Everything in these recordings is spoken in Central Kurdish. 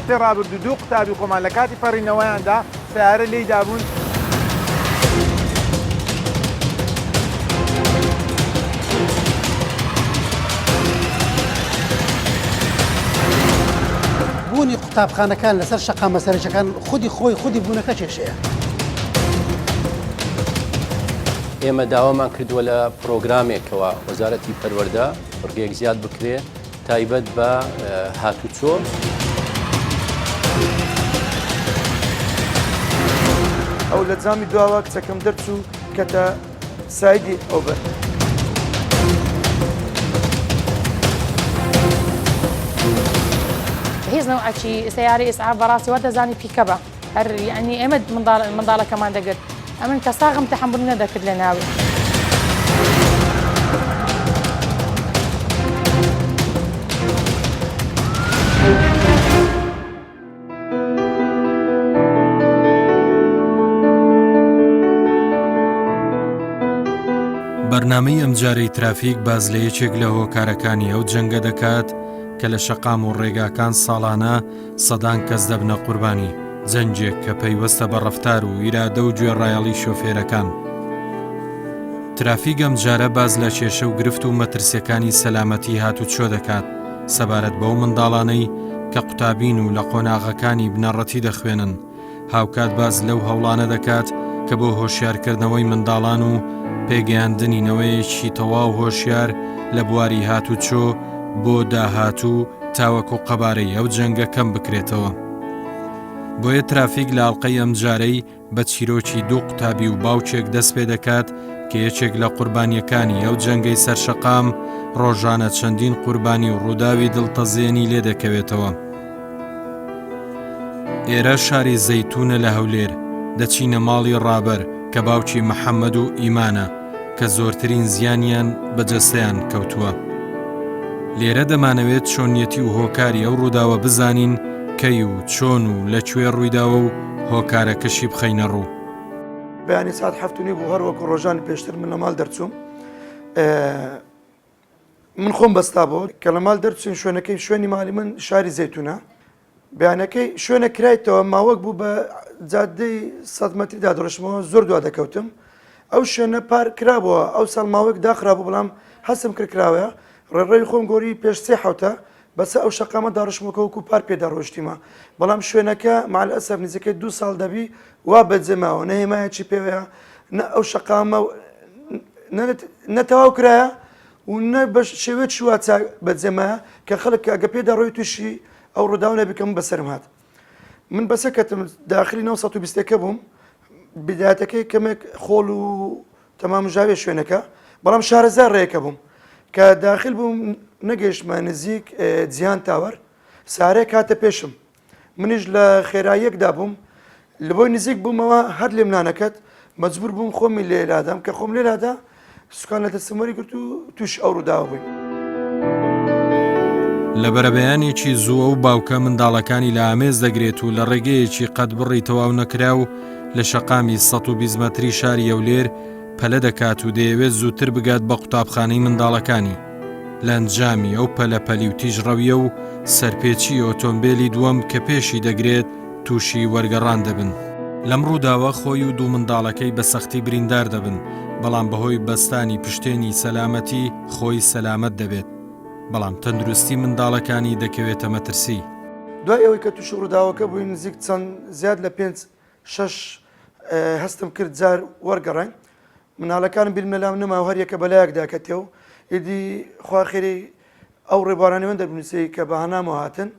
هەفتەی ڕابردوو دوو قوتابی خۆمان لە کاتی پەڕینەوەیاندا سیارە لێی دابوون. بوونی قوتابخانەکان لەسەر شەقا مەسەرەکان خودی بوونەکە چێشەیە. ئێمە داوامان کردووە لە پرۆگرامێکەوە وەزارەتی پەروەردە ڕگەیەک زیاد بکرێ تایبەت بە هاتوچۆ. ئەو لە جامی دواوە کچەکەم دەرچوو کەتە سایدی ئەو بەر. هیچ نوعکی سیارە ئێسعاف بەڕاستی وا دەزانی پیکەبە هەر یعنی ئێمە منداڵەکەمان دەگرت ئەمن کە ساغم تەحمل نەدەکرد لە ناوی. بەرنامەی ئەمجارەی ترافیک باز لە یەکێک لە هۆکارەکانی ئەو جەنگە دەکات کە لە شەقام و ڕێگاکان ساڵانە سەدان کەس دەبنە قوربانی جەنجێک کە پەیوەستە بە ڕەفتار و ئیرادە و گوێڕایەڵی شۆفێرەکان. ترافیک ئەمجارە باز لە کێشە و گرفت و مەترسیەکانی سەلامەتی هاتوچۆ دەکات سەبارەت بەو منداڵانەی کە قوتابین و لە قۆناغەکانی بنەڕەتی دەخوێنن. هاوکات باز لەو هەوڵانە دەکات کە بۆ هۆشیارکردنەوەی منداڵان و پێگەیاندنینەوەیەکی تەواو هۆشیار لە بواری هاتوچۆ بۆ داهاتوو تاوەکو قەبارەی ئەو جەنگە کەم بکرێتەوە. بۆیە ترافیک لە ئاڵلقەی ئەمجارەی بە چیرۆکی دوو قوتابی و باوچێک دەست پێ دەکات کە یەکێک لە قوربانیەکانی ئەو جەنگەی سەرشەقام ڕۆژانە چەندین قوربانی و ڕووداوی دڵتەزێنی لێ دەکەوێتەوە. ئێرە شاری زەیتونە لە هەولێر دەچینە ماڵی ڕابەر کە باوکی محەممەد و ئیمانە کە زۆرترین زیانیان بەجەستەیان کەوتووە. لێرە دەمانەوێت چۆنیەتی و هۆکاری ئەو ڕووداوە بزانین کەی و چۆن و لەکوێ ڕوویداوە و هۆکارەکەشی بخەینە ڕوو. بەیانی ساعت 7:30 بوو هەر وەکو ڕۆژانی پێشتر من لە ماڵ دەرچووم. من خۆم بەستا بۆ کە لە ماڵ دەرچین شوێنەکەی شوێنی ماڵی من شاری زەیتونە. بەیانەکەی شوێنە کرایتەوە ماوەک بوو بە جادەی 100 مەتری دادڕشمەوە زۆر دوا دەکەوتم. ئەو شوێنە پار کرابەوە ئەو ساڵ ماوەک داخرابوو بەڵام هەستم کردکراوەیە ڕێڕێی خۆم گۆری پێش 3 حوتە بەسە ئەو شەقامە داڕشمەکەوەکو پار پێدا ڕۆشتیمە بەڵام شوێنەکە مال ئەسەف نزیکەی 2 ساڵ دەبی وا بەجێماوە نەهێمایەکی پێوەیە نە ئەو شەقامە نەتەواو کرایە و نە بە شێوێت شووا بەجێمایە کە خەڵک ئەگە پێدا ڕۆی تووشی ئەو ڕووداو نەبیکەم بەسەرم هات. من بەسە کەتم داخلی 920ەکە بووم بدایەتەکەی کەمێک خۆڵ و تەمامژاوێ شوێنەکە بەڵام شارەزار ڕێیەکە بووم کە داخل بووم نەگەیشتمە نزیک جیهان تاوەر سارێ کاتە پێشم منیش لە خێراییەکدا بووم لە بۆی نزیک بوومەوە هەر لێم نانەکەت مەجبور بووم خۆمی لێلادام کە خۆم لێلادا سوکان لە دەستەمەری کرد و توش ئەو ڕووداوە بووین. لە بەرەبەیانێکی زووە و باوکە منداڵەکانی لە ئامێز دەگرێت و لە ڕێگەیەکی قەت بڕی تەواو نەکرا و لە شەقامی 120 مەتری شاری ئەولێر پەلە دەکات و دەیەوێت زووتر بگات بە قوتابخانەی منداڵەکانی. لە ئەنجامی ئەو پەلەپەلی و تیژڕەویە و سەرپێچی ئۆتۆمبیلی دووەم کە پێشی دەگرێت تووشی وەرگەڕان دەبن. لەم ڕووداوە خۆی و دوو منداڵەکەی بە سەختی بریندار دەبن بەڵام بەهۆی بەستانی پشتێنی سەلامەتی خۆی سەلامەت دەبێت بەڵام تەندروستی منداڵەکانی دەکەوێتە مەترسی. دوای ئەوەی کە تووشی ڕووداوەکە بووین نزیک چەند زیاد لە 5-6 هەستم کرد جار وەرگەڕین مناڵەکانم بیرمەلام نەما و هەر یەکە بەلایەکدا کەتێ و ئیدی خواخێری ئەو ڕێبارانەوەن دەبنووسی کە بە هەنامەوە هاتن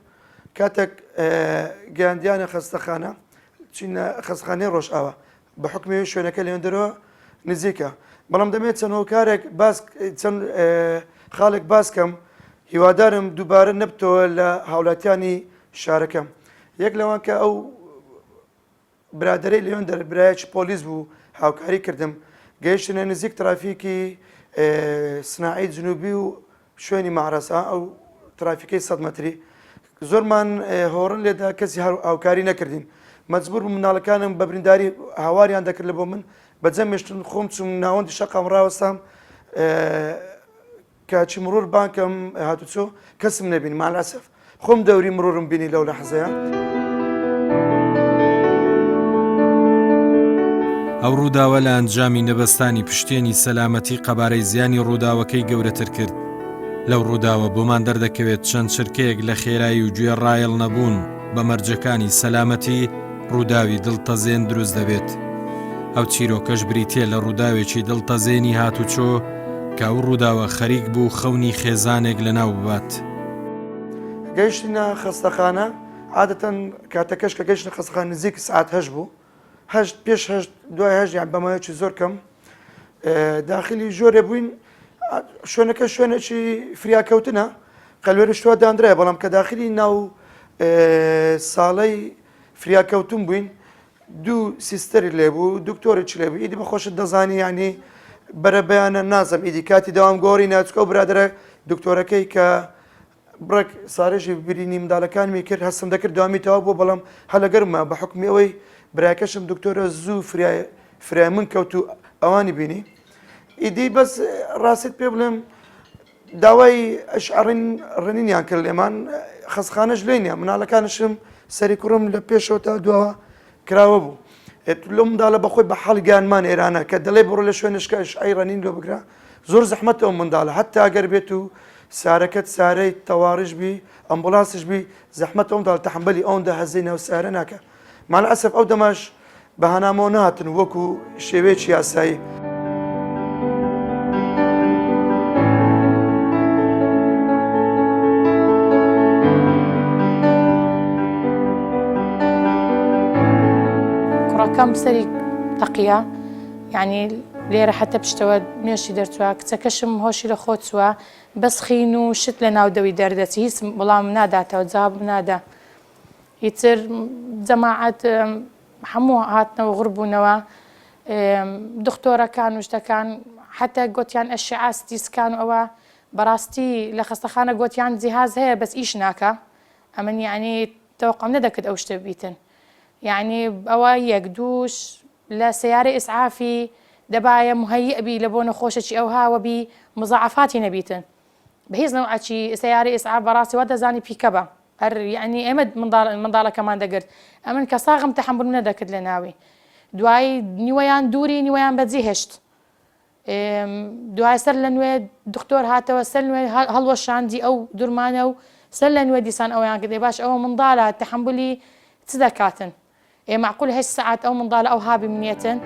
کاتێک گەیاندیانە خەستەخانە چینە خەستخانەی ڕۆژئاوە بە حکمی شوێنەکە لێندەرەوە نزیکە بەڵام دەمێت چەند هۆکارێک چەند خاڵێک باسکەم هیوادارم دووبارە نەبتەوە لە هاوڵاتیانی شارەکەم. یەک لەوان کە ئەو برادەرەی لێوێن دەربرایەکی پۆلیس بوو هاوکاری کردم گەیشتنە نزیک ترافیکی سناعی جنوبی و شوێنی مەعرەسا ئەو ترافیکەی 100 مەتری زۆرمان هۆڕن لێدا کەسی هاوکاری نەکردین مەجبور بووم مناڵەکانم بە برینداری هاواریان دەکرد لە بۆ من بەجەمێشتن خۆم چوم ناوەندی شەقام ڕاوەستام کاچی مرور بانکەم هاتوچۆ کەسم نەبین مالەسەف خۆم دەوری مرۆرم بینی لەو لەحزەیە. ئەو ڕووداوە لە ئەنجامی نەبەستانی پشتێنی سەلامەتی قەبارەی زیانی ڕووداوەکەی گەورەتر کرد. لەو ڕووداوە بۆمان دەردەکەوێت چەند چرکەیەک لە خێرایی و گوێ ڕایەڵ نەبوون بە مەرجەکانی سەلامەتی ڕووداوی دڵتەزێن دروست دەبێت. ئەو چیرۆکەش بریتێ لە ڕووداوێکی دڵتەزێنی هاتوچۆ کە ئەو ڕووداوە خەریک بوو خەونی خێزانێک لەناو ببات. گەیشتینە خەستەخانە، عادەتەن کاتەکەش کە گەیشتە خەستەخانە نزیک سعات 8 بوو، پێش دوای هەژ یان بەمایەکی زۆر کەم داخلی ژۆرێ بووین. شوێنەکە شوێنێکی فریاکەوتنە، قەلوێرە شتووە دانرایە، بەڵام کە داخلی ناو ساڵەی فریاکەوتن بووین، دوو سیستەری لێبوو، دکتۆرێکی لێبوو. ئیدی بەخۆشت دەزانی ینی بەرە بەیانە نازم ئیدی کاتی داوام گۆڕی ناچکە و برادرە دکتۆرەکەی کە بڕێک سارێژی ببینی منداڵەکانمی کرد، هەستم دەکرد داوامیتەوە بۆ، بەڵام هەلەگەرمە بە حکمی ئەوەی براکەشم دکتۆرە زوو فرای من کەوت و ئەوانی بینی. ئیدی بەس ڕاستت پێ بڵێم داوای ڕێنینیان کرد لێمان، خەستەخانەش لێ نیە، مناڵەکانشم سەری کوڕم لە پێشەوە تا دواوە کراوە بوو. لەو منداڵە بەخۆی بە حەڵ گیانمان ئێرانە کە دەڵێ بڕۆ لە شوێنشکەش ئەی ڕەنین لۆ بگرا، زۆر زەحمەت ئەو منداڵە، هەتا ئەگەر بێت و سارەکەت سارەی تەواڕش بی ئەمبولانسش بی، زەحمەت ئەو منداڵ تەحمبەلی ئەوەندە هەزینەوە سارە ناکە. مال ئەسف ئەو دەماش بەهانامەوە نهاتن وەکو شێوەیەکی یاسایی. کوڕەکەم سەری تەقیە، یعنی لێرە حتە پشتەوە نوێشی دەرچووە، کچەکەشم هۆشی لە خۆ چووە، بەس خین و شت لە ناودەوی دەردەچی، هیچ وەڵام ناداتەوە، جواب نادا. هیچر جەماعەت هەموو هاتنەوە غڕبوونەوە، دکتۆرەکان و شتەکان حتى گوتیان ئەشعاع سکان و ئەوە بەڕاستی لە خەستەخانە گوتیان جیهاز هەیە بەس ئیش ناکە. ئەمن یعنی تەوقعم نەدەکرد ئەو شتە بیتن، یعنی ئەوە یەک دووش لە سیارە ئیسعافی دەبایە مهەیئ بی لە بۆ نەخۆشەکی ئەو هاوە بی مزعفاتی نەبیتن بە هیچ نەوعەکی سیارە ئیسعاف بەڕاستی وا دەزانی پیکەبە هەر یعنی ئێمە منداڵەکەمان دەگرت، ئەمن کە ساغم تەحەمبول نەدەکرد لە ناوی. دوای نیوەیان دووری نیوەیان بەجێ هێشت، دوای سەر لە نوێ دکتۆر هاتەوە، سەر نوێ هەڵوەشاندی ئەو دوورمانە و سەر لە نوێ دیسان ئەویان کردێ باش ئەوە منداڵە تەحەمبولی چ دەکاتن. معقول 8 ساعات ئەو منداڵە ئەو هابی منێتن.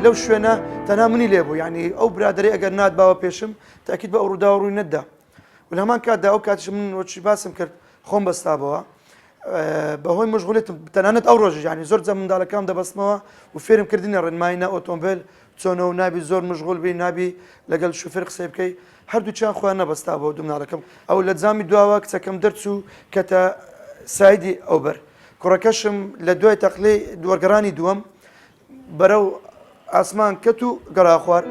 لەو شوێنە تەنها منی لێبوو، یعنی ئەو برادری ئەگەر نات باوە پێشم تاکید بە ئەو ڕوودا ڕووی نەتدا. و لە هەمان کاتدا ئەو کاتیش من وەچی باسم کرد خۆم بەستابەوە بەهۆی مەشغوڵێتم، تەنانەت ئەو ڕۆژ یعنی زۆر جە منداڵەکەم دەبەستمەوە و فێرم کردینە ڕێنمایینە ئۆتۆمبیل چۆنەوە نابی زۆر مشغول بی، نابی لەگەڵ شوفێر قسەی بکەی، هەردووچیان خۆیان نەبەستابەوە دوو منداڵەکەم. ئەو لە جامی دواوە کچەکەم دەرچوو کەتە سایدی ئەو بەر، کوڕەکەشم لە دوای تەقلەی دووەرگەڕانی دووەم بەرەو ئاسمان کەت و گەڕا خوار.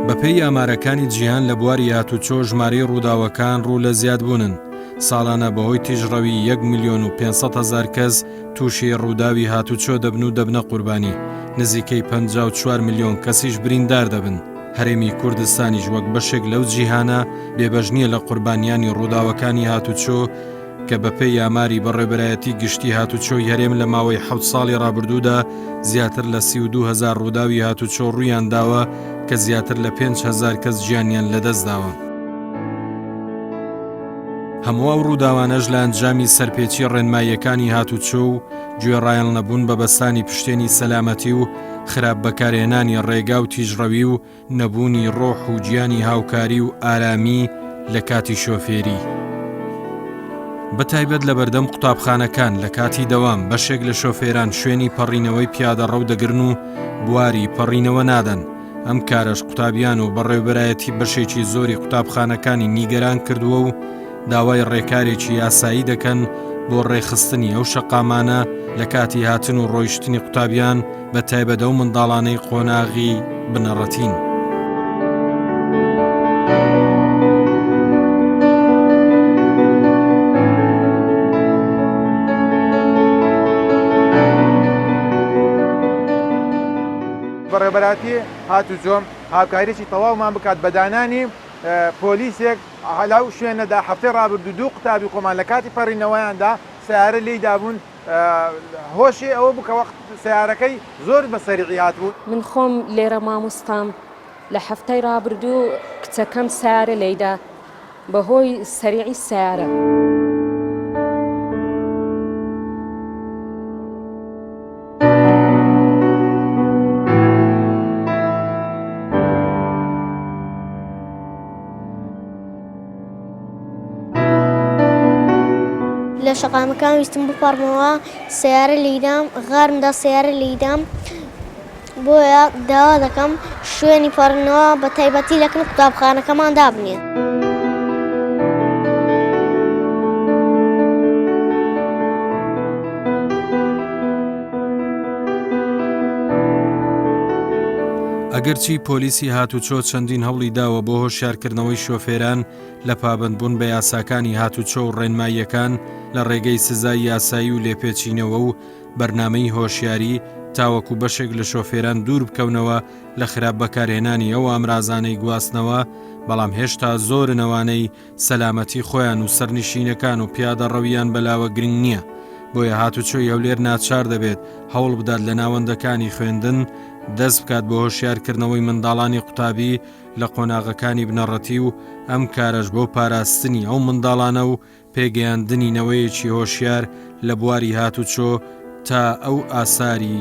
بەپێی ئامارەکانی جیهان لە بواری هاتوچۆ ژمارەی ڕووداوەکان ڕوو لە زیادبوونن. ساڵانە بەهۆی تیژڕەوی 1,500,000 کەس تووشی ڕووداوی هاتوچۆ دەبن و دەبنە قوربانی، نزیکەی 54 ملیۆن کەسیش بریندار دەبن. هەرێمی کوردستانیش وەک بەشێک لەو جیهانە بێبەش نییە لە قوربانیانی ڕووداوەکانی هاتوچۆ کە بەپێی ئاماری بەڕێبەرایەتی گشتی هاتوچۆی هەرێم لە ماوەی 7 ساڵی ڕابردوودا زیاتر لە 32,000 ڕووداوی هاتوچۆ ڕوویان داوە کە زیاتر لە 5,000 کەس گیانیان لەدەست داوە. هەموو ئەو ڕووداوانەش لە ئەنجامی سەرپێچی ڕێنماییەکانی هاتوچۆ و گوێڕایەڵ نەبوون بە بەستانی پشتێنی سەلامەتی و خراپ بەکارهێنانی ڕێگا و تیژڕەوی و نەبوونی ڕۆح و گیانی هاوکاری و ئارامی لە کاتی شۆفێری. بەتایبەت لە بەردەم قوتابخانەکان لە کاتی دەوام بەشێک لە شۆفێران شوێنی پەڕینەوەی پیادەڕەو دەگرن و بواری پەڕینەوە نادەن. ئەم کارەش قوتابیان و بەڕێوەبەرایەتی بەشێکی زۆری قوتابخانەکانی نیگەران کردووە و داوای ڕێکارێکی یاسایی دەکەن بۆ ڕێخستنی ئەو شەقامانە لە کاتی هاتن و ڕۆیشتنی قوتابیان بە تایبەتە و منداڵانەی قۆناغی بنەڕەتین. بەڕێبەراتی هاتوچۆم هاوکاریی تەواومان بکات بەدانانی پۆلیسێک هەلاو شوێنەدا هەفتەی ڕابردوو دوو قوتابی خۆمان لە کاتی پەڕینەوەیاندا سیارە لێی دابوون هۆشی ئەوە بکە وەخت سیارەکەی زۆر بە سەریعی هاتبوو. من خۆم لێرە مامۆستام لە هەفتەی ڕابردوو کچەکەم سیارە لێیدا بەهۆی سەریعی سیارە. لە شەقامەکان ویستم بپەڕمەوە سیارە لێیدام غارمدا سیارە لێیدام بۆیە داوا دەکەم شوێنی پەڕنەوە بە تایبەتی لەکن قوتابخانەکەمان دابنێن. ئەگەرچی پۆلیسی هاتوچۆ چەندین هەوڵی داوە بۆ هۆشیارکردنەوەی شۆفێران لە پابندبوون بە یاساکانی هاتوچۆ و ڕێنماییەکان لە ڕێگەی سزای یاسایی و لێپێچینەوە و بەرنامەی هۆشیاری تاوەکو بەشێک لە شۆفێران دوور بکەونەوە لە خراپ بەکارهێنانی ئەو ئامرازانەی گواستنەوە، بەڵام هێشتا زۆرنەوانەی سەلامەتی خۆیان و سەرنشینەکان و پیادە ڕەویان بەلاوە گرنگ نییە. بۆیە هاتوچۆی هەولێر ناچار دەبێت هەوڵ بدات لە ناوەندەکانی خوێندن دەست بکات بۆ هۆشیارکردنەوەی منداڵانی قوتابی لە قۆناغەکانی بنەڕەتی و ئەم کارەش بۆ پاراستنی ئەو منداڵانە و پێگەیاندنی هۆشیار لە بواری هاتوچۆ تا ئەو ئاساری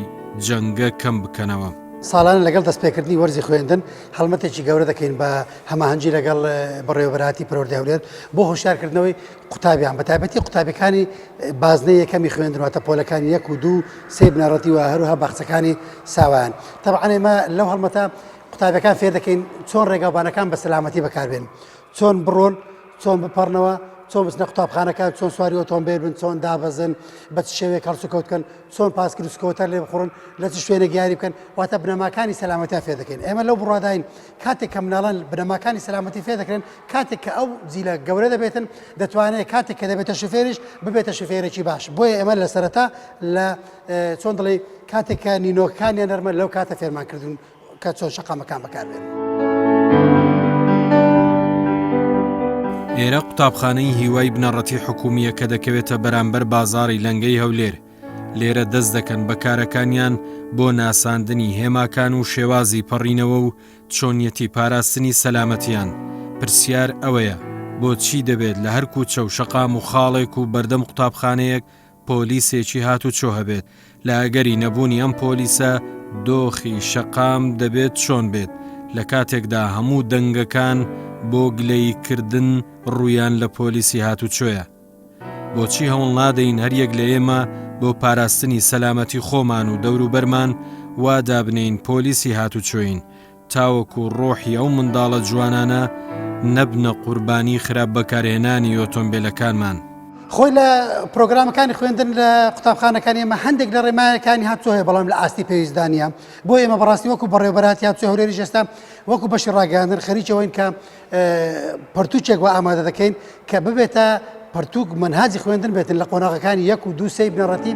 جەنگە کەم بکەنەوە. ساڵانە لەگەڵ دەستپێکردنی وەرزی خوێندن هەڵمەتێکی گەورە دەکەین بە هەماهەنگی لەگەڵ بەڕێوەبەراتی پەروەردەی هەولێر بۆ هۆشیارکردنەوەی قوتابیان بە تایبەتی قوتابیەکانی بازنەی یەکەمی خوێندنەوەتە پۆلەکانی 1 و 2 3 بنەڕەتی و هەروها باخچەکانی ساوایان. تەبعەن ئێمە لەو هەڵمەتە قوتابیەکان فێر دەکەین چۆن ڕێگاوبانەکان بە سەلامەتی بەکاربێن، چۆن بڕۆن، چۆن بپەڕنەوە، چۆن بچنە قوتابخانەکان، چۆن سواری ئۆتۆمبیل بن، چۆن دابەزن، بە چ شێوەیەک هەڵسوکەوت بکەن، چۆن پاسکر و سکەوتەر لێ بخۆن، لە چ شوێنێک یاری بکەن، واتە بنەماکانی سەلامەتیان فێر دەکەین. ئێمە لەو بڕواداین کاتێک کە مناڵان بنەماکانی سەلامەتی فێر دەکرێن، کاتێک کە ئەو جیلە گەورە دەبێتن دەتوانێت کاتێک کە دەبێتە شوفێریش ببێتە شوفێرێکی باش. بۆیە ئێمە لە سەرەتا لە چۆن دەڵێ کاتێک کە نینۆکانیان نەرمە لەو کاتە فێرمان کردوون کە چۆن شەقامەکان بەکاربێن. ئێرە قوتابخانەی هیوای بنەڕەتی حکومیە کە دەکەوێتە بەرامبەر بازاڕی لەنگەی هەولێر لێرە دەست دەکەن بەکارەکانیان بۆ ناساندنی هێماکان و شێوازی پەڕینەوە و چۆنیەتی پاراستنی سەلامەتیان. پرسیار ئەوەیە بۆچی دەبێت لە هەر کوچە و شەقام و خاڵێک و بەردەم قوتابخانەیەک پۆلیسێکی هاتوچۆ هەبێت، لە ئەگەری نەبوونی ئەم پۆلیسە دۆخی شەقام دەبێت چۆن بێت لە کاتێکدا هەموو دەنگەکان بۆ گلەیکردن ڕوویان لە پۆلیسی هاتوچۆیە. بۆچی هەوڵ نادەین هەریەک لە ئێمە بۆ پاراستنی سەلامەتی خۆمان و دەوروبەرمان وا دابنین پۆلیسی هاتوچۆین تاوەکو ڕۆحی ئەو منداڵە جوانانە نەبنە قوربانی خراپ بەکارهێنانی ئۆتۆمبیلەکانمان. خۆی لە پرۆگرامەکانی خوێندن لە قوتابخانەکانی ئێمە هەندێک لە ڕێمایەکانی هاتوچۆ هەیە، بەڵام لە ئاستی پێویستدانە. بۆ ئێمە بەڕاستی وەکو بەڕێوەبەراتی هاتوچۆ هەولێریش ئێستا وەکو بەشی ڕاگەاندن خەریکەوەین کە پەرتووچێک وە ئامادە دەکەین کە ببێتە پەرتووک منهاجی خوێندن بێتن لە قۆناغەکانی 1 و 2 3 بنەڕەتی.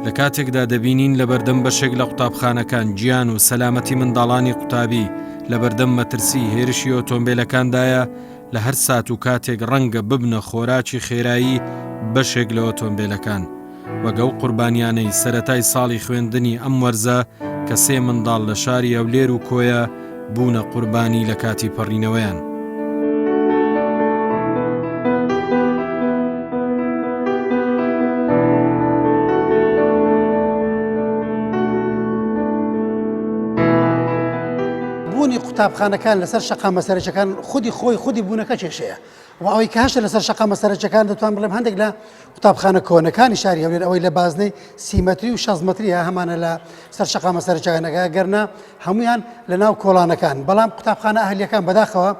لە کاتێکدا دەبینین لە بەردەم بەشێک لە قوتابخانەکان گیان و سەلامەتی منداڵانی قوتابی لە بەردەم مەترسی هێرشی ئۆتۆمبیلەکاندایە لە هەر سات و کاتێک ڕەنگە ببنە خۆراکی خێرایی بەشێک لە ئۆتۆمبیلەکان. وەگە و قوربانیانەی سەرەتای ساڵی خوێندنی ئەم وەرزە کە 3 منداڵ لە شاری هەولێر و کۆیە بوونە قوربانی لە کاتی پەڕینەوەیان. بوونی قوتابخانەکان لەسەر شەقا مەسەرەکان خودی بوونەکە کێشەیە و ئەوەی کاشە لەسەر شەقا مەسەرەکان دەتوان بڵێم هەندێک لە قوتابخانە کۆنەکانی شاری هەولێر ئەوەی لە بازنەی 30 مەتری و 6 مەتری هەمانە لە سەر شەقا مەسەرەکانەکە گەرنا هەمویان لە ناو کۆڵانەکان بەڵام قوتابخانە ئەهلیەکان بەداخەوە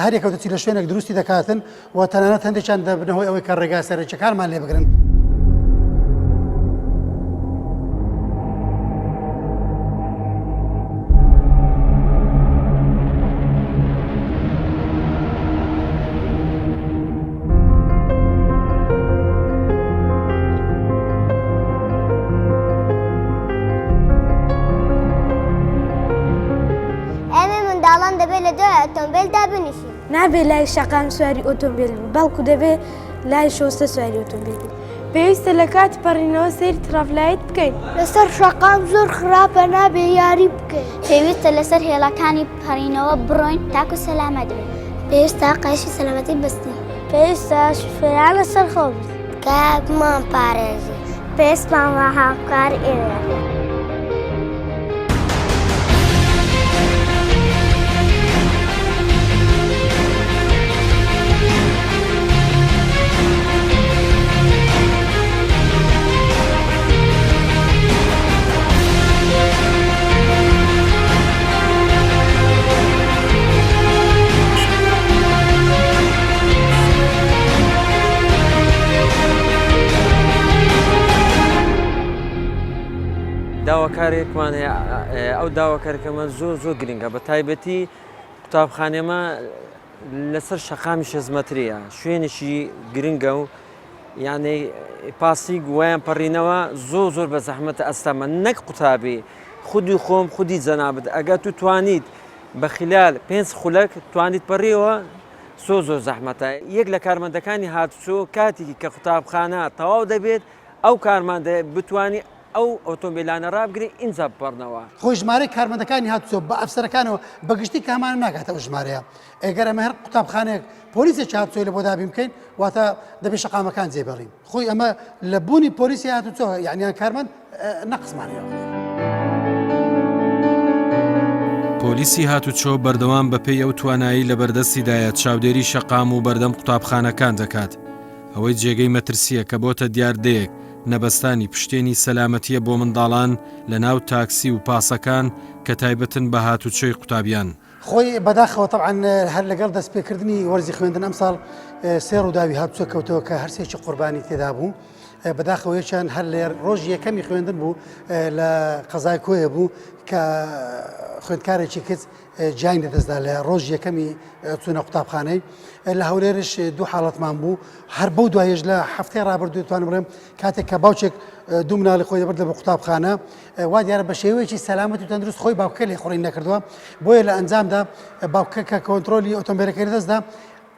هەرێکە دەچی لە شوێنێک دروستی دەکاتن و تەنانەت هەندێکیان دەبنەوەی ئەوەی کە ڕێگا سەرەکیەکانمان لێ بگرن. نابێ لای شەقام سواری ئۆتۆمبیل بەڵکو دەبێ لای شۆستە سواری ئۆتۆمبیل پێویستە لە کاتی پەڕینەوە سەیری ترافلایت بکەین لەسەر شەقام زۆر خراپە نابێ یاری بکەین پێویستە لەسەر هێڵەکانی پەڕینەوە بڕۆین تاکو سەلامەت بێت پێویستە قایشی سەلامەتی بستین پێویستە شوفێران لەسەر خۆ کە بمان پارێزی پێویستمان وە هاوکار ئێوە داواکارێکمان هەیە ئەو داواکارەکەمە زۆر گرنگە بە تایبەتی قوتابخانەمە لەسەر شەقامی 6 مەتریە شوێنێکی گرنگە و یانەی پاسی گوایان پەڕینەوە زۆر بە زەحمەتە ئەستامە نەک قوتابی خودی خۆم خودی جەنابەت ئەگەر تو توانیت بە خلال 5 خولەک توانیت پەڕیەوە زۆر زەحمەتە یەک لە کارمەندەکانی هاتوچۆ کاتێکی کە قوتابخانە تەواو دەبێت ئەو کارمەندە بتوانی ئەو ئۆتۆمبیلانە ڕابگری ئینجا بپەڕنەوە خۆی ژمارەی کارمەندەکانی هاتوچۆ بە ئەفسەرەکانەوە بەگشتی کە هەمان ناکاتە ئەو ژمارەیە ئەگەر ئەمە هەر قوتابخانەیەک پۆلیسێکی هاتوچۆی لە بۆ دابین بکەین واتە دەبێت شەقامەکان جێبەڕین خۆی ئەمە لە بوونی پۆلیسی هاتوچۆ یعنیان کارمەند نەقسمانەوە. پۆلیسی هاتوچۆ بەردەوام بەپێی ئەو توانایی لە بەردەستیدایە چاودێری شەقام و بەردەم قوتابخانەکان دەکات ئەوەی جێگەی مەترسیە کە بۆتە دیاردەیەک نەبەستانی پشتێنی سەلامەتیە بۆ منداڵان لە ناو تاکسی و پاسەکان کە تایبەتن بە هاتوچۆی قوتابیان خۆی بەداخەوە طبعاً هەر لەگەڵ دەستپێکردنی وەرزی خوێندن ئەمساڵ سێ ڕووداوی هاتوچۆ کەوتەوە کە هەرسێکی قوربانی تێدا بوو بەداخەوە یەکیان هەر لێر ڕۆژی یەکەمی خوێندن بوو لە قەزای کۆیە بوو کە خوێندکارێکی کچ جیان دەدەستدا لە ڕۆژ یەکەمی چوونە قوتابخانەی لە هەولێرش دوو حاڵەتمان بوو هەر بەو دوایەش لە هەفتەی ڕابردوو توانم بڵێم کاتێک کە باوچێک دوو مناڵی خۆی دەبردە بە قوتابخانە وا دیارە بە شێوەیەکی سەلامەت و تەندروست خۆی باوکە لێ خوڕی نەکردووە بۆیە لە ئەنجامدا باوکە کە کۆنتترۆلی ئۆتۆمبیلەکەی دەستدا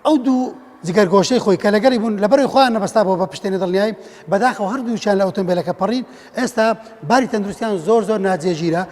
ئەو دوو جگەرگۆشەی خۆی کە لەگەری بوون لەبەرەوەی خۆیان نەبەستا بۆ بە پشتێنی دڵنیایی بەداخەوە هەردووچیان لە ئۆتۆمبیلەکە پەڕین ئێستا باری تەندروستیان زۆر ناجێگیرە.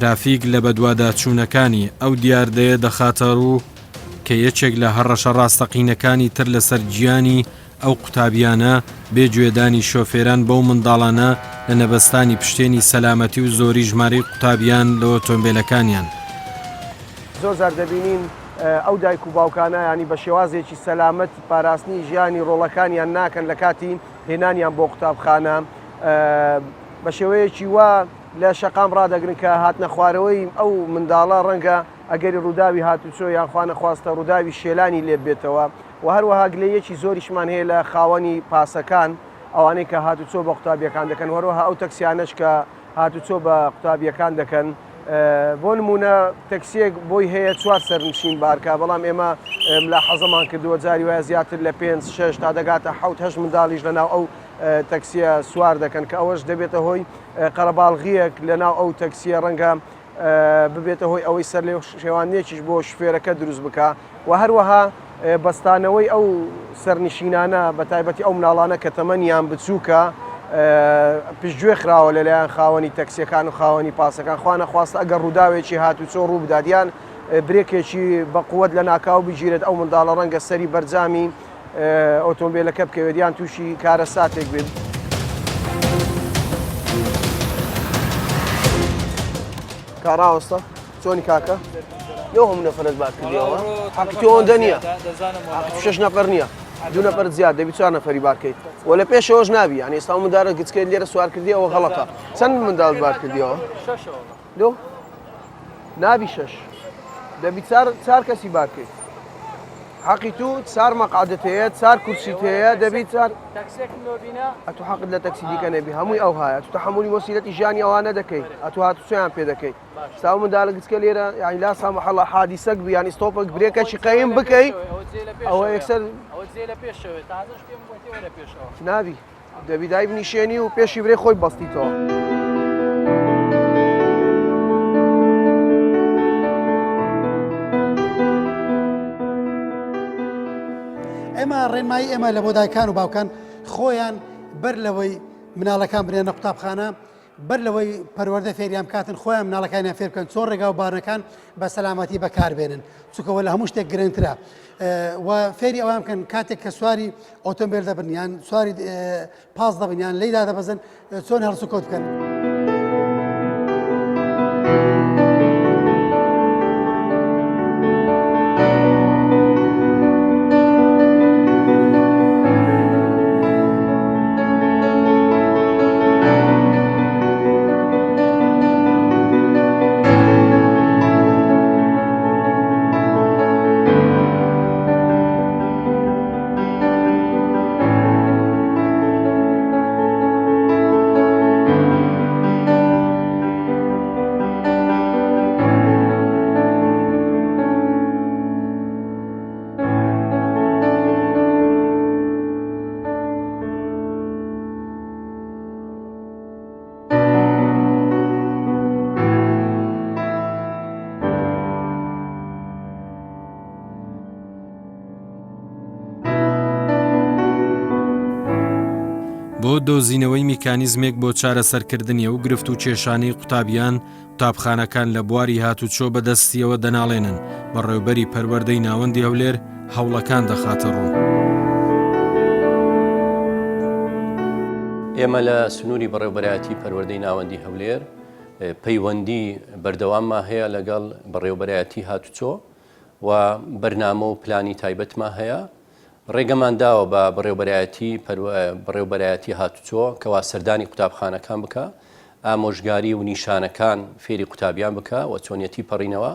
ترافیک لە بەدوادا چوونەکانی ئەو دیاردەیە دەخاتە ڕوو کە یەکێک لە هەڕەشە ڕاستەقینەکانی تر لەسەر گیانی ئەو قوتابیانە بێگوێدانی شۆفێران بەو منداڵانە لە نەبەستانی پشتێنی سەلامەتی و زۆری ژمارەی قوتابیان لە ئۆتۆمبیلەکانیان. زۆر زار دەبینین ئەو دایک و باوکانە ینی بە شێوازێکی سەلامەت پاراستنی ژیانی ڕۆڵەکانیان ناکەن لە کاتی هێنانیان بۆ قوتابخانە بە شێوەیەکی وا لە شەقام ڕدەگرن کە هاتنە خوارەوەی ئەو منداڵە ڕەنگە ئەگەری ڕووداوی هاتوچۆ یان خوانە خواستە ڕووداوی شێلانی لێ بێتەوە و هەروەها گلەیەکی زۆریشمان هەیە لە خاوەنی پاسەکان ئەوانەی کە هاتوچۆ بە قوتابیەکان دەکەن وەروەها ئەو تەکسیانەش کە هاتوچۆ بە قوتابیەکان دەکەن بۆ نمونە تەکسیەک بۆی هەیە 4 سەرنشین بارکە بەڵام ئێمە ملاحەزەمان کردووە جاری وایە زیاتر لە 5-6 تا دەگاتە 7-8 منداڵیش لەناو ئەو تەکسیە سوار دەکەن کە ئەوەش دەبێتە هۆی قەرەباڵغیەک لەناو ئەو تەکسیە ڕەنگە ببێتە هۆی ئەوەی سەر لێ شێوانێکیش بۆ شوفێرەکە دروست بکە و هەروەها بەستانەوەی ئەو سەرنشینانە بە تایبەتی ئەو مناڵانە کە تەمەنیان بچووکە پشتگوێ خراوە لەلایەن خاوەنی تەکسیەکان و خاوەنی پاسەکان خوا نەخواستە ئەگەر ڕووداوێکی هاتوچۆ ڕوو بدادیان برێکێکی بەقووەت لە ناکاو بگیرێت ئەو منداڵە ڕەنگە سەری بەرجامی ئۆتۆمبیلەکە بکەوێتیان تووشی کارە ساتێک بێت. کاڕاوەستە چۆنی کاکە؟ لەو هەموو نەفەرت بار کردیەوە حەقی تۆ ئەوەندە نییە، 6 نەفەر نییە، 2 نەفەر زیاد دەبی 4 نەفەری بارکەیت و لە پێشەوەش نابی، یعنی ئێستا منداڵە گچکەی لێرە سوار کردیەوە غەڵەتە. چەند منداڵ بار کردیەوە؟ 2 نابی 6 دەبی 4 کەسی بارکەیت. حەقی تو 4 مەقعدت هەیە، 4 کورسیت هەیە، دەبی 4 ئەتو حەقت لە تەکسی دیکە نەبی هەمووی ئەو هەیە، تو تەحمولی وەسیلەتی ژیانی ئەوانە دەکەیت، ئەتو هاتوچۆیان پێ دەکەیت. ستا منداڵە گچکە لێرە یعنی لا سامحەڵڵا حادیسەک بی یانی ستۆپێک برێکەکی قەیم بکەیت ئەوە یەکسەر نابی دەبی دای بنیشێنی و پێشی برێ خۆی بەستیتەوە. ئێمە ڕێنمایی ئێمە لە بۆ دایکان و باوکان خۆیان بەر لەوەی مناڵەکان برێنە قوتابخانە بەر لەوەی پەروەردە فێریان کاتن خۆیان مناڵەکانیان فێر بکەن چۆن ڕێگا و بارنەکان بە سەلامەتی بەکاربێنن چونکەوە لە هەموو شتێک گرنگترە و فێری ئەوان بکەن کاتێک کە سواری ئۆتۆمبیل دەبن یان سواری پاس دەبن یان لەیدا دەبەزن چۆن هەڵس و کەوت بکەن. بۆ دۆزینەوەی میکانیزمێک بۆ چارەسەرکردنی و گرفت و کێشانەی قوتابیان قوتابخانەکان لە بواری هاتوچۆ بەدەستیەوە دەناڵێنن بەڕێوەبەری پەروەردەی ناوەندی هەولێر هەوڵەکان دەخاتە ڕوو. ئێمە لە سنووری بەڕێوەبەرایەتی پەروەردەی ناوەندی هەولێر پەیوەندی بەردەواممان هەیە لەگەڵ بەڕێوەبەرایەتی هاتوچۆ و بەرنامە و پلانی تایبەتمان هەیە. ڕێگەمان داوە بە بەڕێوەبەرایەتی هاتوچۆ کەوا سەردانی قوتابخانەکان بکە، ئامۆژگاری و نیشانەکان فێری قوتابیان بکە و چۆنیەتی پەڕینەوە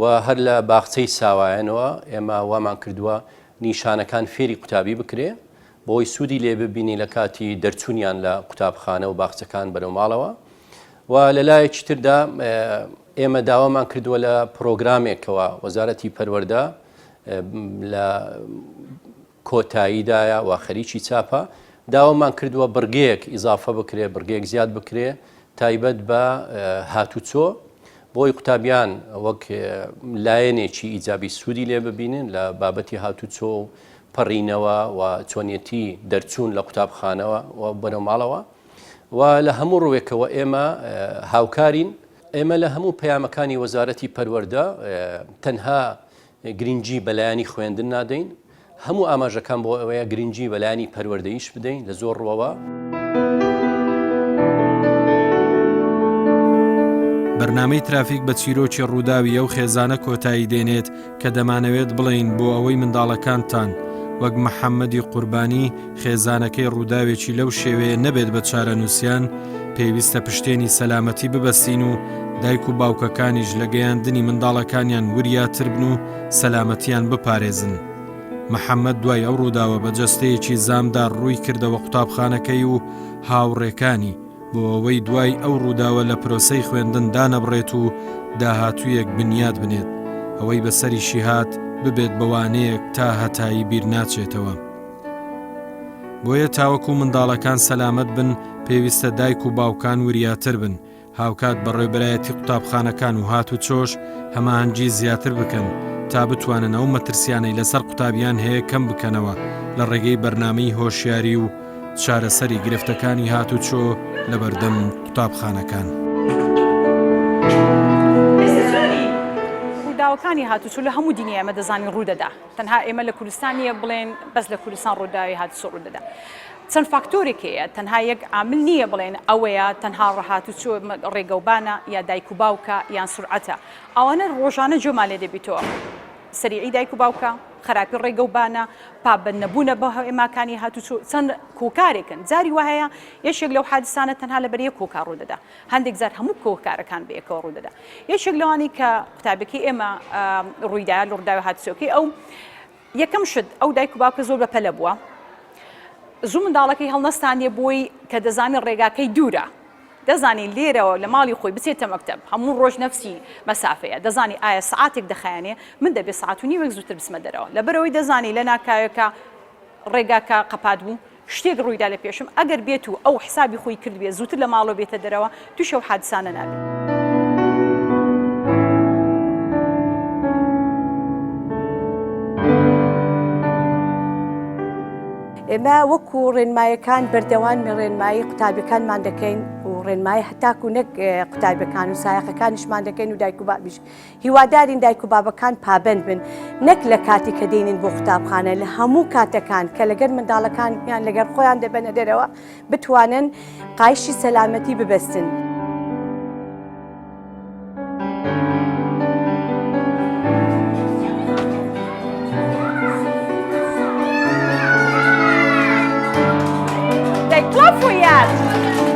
و هەر لە باخچەی ساوایەنەوە ئێمە وامان کردووە نیشانەکان فێری قوتابی بکرێ بۆی سوودی لێ ببینی لە کاتی دەرچوونیان لە قوتابخانە و باخچەکان بەرەو ماڵەوە. و لە لایەکی تردا ئێمە داوامان کردووە لە پرۆگرامێکەوە وەزارەتی پەروەردە لە کۆتاییدایە و خەریکی چاپە داوامان کردووە بڕگەیەک ئیزافە بکرێ، بڕگەیەک زیاد بکرێ تایبەت بە هاتوچۆ بۆی قوتابیان وەک لایەنێکی ئیجابی سوودی لێ ببینن لە بابەتی هاتوچۆ و پەڕینەوە و چۆنیەتی دەرچوون لە قوتابخانەوە و بەرەو ماڵەوە. و لە هەموو ڕوێکەوە ئێمە هاوکارین. ئێمە لە هەموو پەیامەکانی وەزارەتی پەروەردە تەنها گرنگی بەلایانی خوێندن نادەین، هەموو ئاماژەکان بۆ ئەوەیە گرنگی بەلایانی پەروەردەیش بدەین لە زۆر ڕۆوە. بەرنامەی ترافیک بە چیرۆکی ڕووداوی ئەو خێزانە کۆتایی دێنێت کە دەمانەوێت بڵین بۆ ئەوەی منداڵەکانتان وەک محەممەدی قوربانی خێزانەکەی ڕووداوێکی لەو شێوەیە نەبێت بە چارەنووسیان پێویستە پشتێنی سەلامەتی ببەستین و دایک و باوکەکانیش لە گەیاندنی منداڵەکانیان وریاتر بن و سەلامەتیان بپارێزن. محەممەد دوای ئەو ڕووداوە بە جەستەیەکی زامدار ڕووی کردەوە قوتابخانەکەی و هاوڕێکانی بۆ ئەوەی دوای ئەو ڕووداوە لە پرۆسەی خوێندن دانەبڕێت و داهاتوویەک بنیاد بنێت ئەوەی بەسەریشی هات ببێت بەوانەیەک تا هەتایی بیر ناچێتەوە. بۆیە تاوەکو منداڵەکان سەلامەت بن پێویستە دایک و باوکان وریاتر بن، هاوکات بەڕێوەبەرایەتی قوتابخانەکان و هاتوچۆش هەماهەنگی زیاتر بکەن تا بتوانن ئەو مەترسیانەی لەسەر قوتابیان هەیە کەم بکەنەوە لە ڕێگەی بەرنامەی هۆشیاری و چارەسەری گرفتەکانی هاتوچۆ لە بەردەم قوتابخانەکان. ڕووداوەکانی هاتوچۆ لە هەموو دنیا ئێمە دەزانین ڕوودەدا، تەنها ئێمە لە کوردستانیە بڵێن بەس لە کوردستان ڕووداوی هاتوچۆ ڕوودەدا. چەند فاکتۆرێک هەیە، تەنها یەک عامل نییە بڵێن ئەوەیە تەنها ڕەهاتوچۆ ڕێگەوبانە یا دایک و باوکە یان سورعەتە، ئەوانە ڕۆژانە جۆمان لێ دەبیتەوە. سەریعی دایک و باوکە، خراپی ڕێگەوبانە، پابند نەبوونە بە ئێماکانی هاتوچۆ، چەند کۆکارێکن. جاری وهەیە یەکێک لەو حادثانە تەنها لەبەر یەک کۆکار ڕوودەدا، هەندێک جار هەموو کۆکارەکان بە یەکەوە ڕوودەدا. یەکێک لەوانی کە قوتابەکەی ئێمە ڕوویدایە لە ڕووداوی هاتوچۆکەی ئەو یەکەم شت ئەو دایک و باوکە زۆر بەپەلە بووە، زوو منداڵەکەی هەڵنەستانیە بۆی کە دەزانێت ڕێگاکەی دوورە، دەزانی لێرەوە لە ماڵی خۆی بچێتە مەکتەب هەموو ڕۆژ نەفسی مەسافەیە، دەزانی ئایا سعاتێک دەخایەنێ من دەبێت سعات و نیوەک زووتر بسمە دەرەوە، لەبەرەوەی دەزانی لە ناکایەکە ڕێگاکە قەپات بوو شتێک ڕوویدا لە پێشم ئەگەر بێت و ئەو حسابی خۆی کرد بێت زووتر لە ماڵەوە بێتە دەرەوە تووشە و حادثانە نابێت. ئێمە وەکو ڕێنمایەکان بەردەوام ڕێنمایی قوتابەکانمان دەکەین و ڕێنمایی هەتاکو نەک قوتابەکان و سایەخەکانیشمان دەکەین و دایک و بابیش هیوادارین دایک و بابەکان پابند بن، نەک لە کاتی کە دێنین بۆ قوتابخانە، لە هەموو کاتەکان کە لەگەر منداڵەکانیان لەگەر خۆیان دەبەنە دەرەوە بتوانن قایشی سەلامەتی ببەستن. Clap for you.